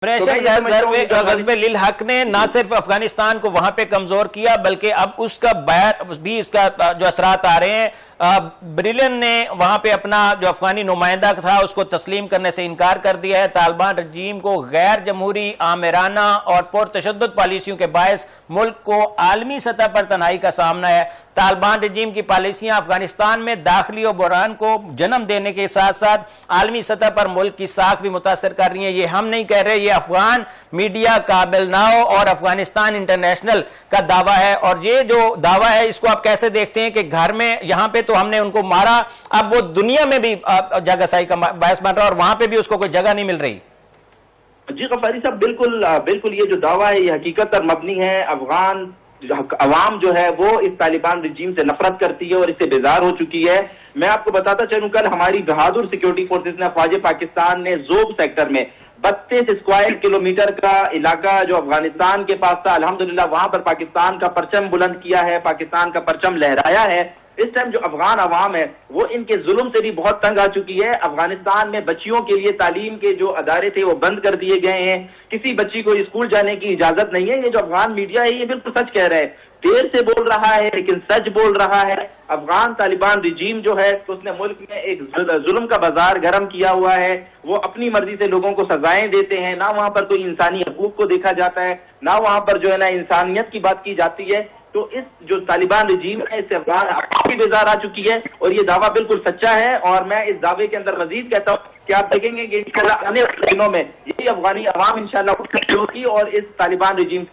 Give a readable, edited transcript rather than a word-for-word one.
غزب للحق نے نہ صرف افغانستان کو وہاں پہ کمزور کیا بلکہ اب اس کا بھی اس کا جو اثرات آ رہے ہیں. بریلن نے وہاں پہ اپنا جو افغانی نمائندہ تھا اس کو تسلیم کرنے سے انکار کر دیا ہے. طالبان رجیم کو غیر جمہوری آمرانہ اور پرتشدد پالیسیوں کے باعث ملک کو عالمی سطح پر تنہائی کا سامنا ہے. طالبان رجیم کی پالیسیاں افغانستان میں داخلی و بحران کو جنم دینے کے ساتھ ساتھ عالمی سطح پر ملک کی ساکھ بھی متاثر کر رہی ہیں. یہ ہم نہیں کہہ رہے, یہ افغان میڈیا کابل ناؤ اور افغانستان انٹرنیشنل کا دعویٰ ہے. اور یہ جو دعویٰ ہے اس کو آپ کیسے دیکھتے ہیں کہ گھر میں یہاں پہ تو ہم نے ان کو مارا, اب وہ دنیا میں بھی جگہ سائی کا باعث بن رہا ہے اور وہاں پہ بھی اس کو کوئی جگہ نہیں مل رہی؟ جی غفاری صاحب, بالکل یہ جو دعویٰ ہے یہ حقیقت پر مبنی ہے. افغان عوام جو ہے وہ اس طالبان رجیم سے نفرت کرتی ہے اور اس سے بیزار ہو چکی ہے. میں آپ کو بتاتا چلوں, کل ہماری بہادر سیکیورٹی فورسز نے افواج پاکستان نے زوب سیکٹر میں 32 اسکوائر کلومیٹر کا علاقہ جو افغانستان کے پاس تھا, الحمدللہ وہاں پر پاکستان کا پرچم بلند کیا ہے, پاکستان کا پرچم لہرایا ہے. اس ٹائم جو افغان عوام ہے وہ ان کے ظلم سے بھی بہت تنگ آ چکی ہے. افغانستان میں بچیوں کے لیے تعلیم کے جو ادارے تھے وہ بند کر دیے گئے ہیں, کسی بچی کو اسکول جانے کی اجازت نہیں ہے. یہ جو افغان میڈیا ہے یہ بالکل سچ کہہ رہا ہے, دیر سے بول رہا ہے لیکن سچ بول رہا ہے. افغان طالبان رجیم جو ہے اس نے ملک میں ایک ظلم کا بازار گرم کیا ہوا ہے. وہ اپنی مرضی سے لوگوں کو سزائیں دیتے ہیں, نہ وہاں پر کوئی انسانی حقوق کو دیکھا جاتا ہے, نہ وہاں پر جو ہے نا انسانیت کی بات کی جاتی ہے. تو اس جو طالبان رجیم ہے اس سے افغان کی بیزار آ چکی ہے اور یہ دعویٰ بالکل سچا ہے. اور میں اس دعوے کے اندر مزید کہتا ہوں کہ آپ دیکھیں گے کہ انشاءاللہ آنے والے دنوں میں یہی افغانی عوام انشاءاللہ ہوگی اور اس طالبان رجیم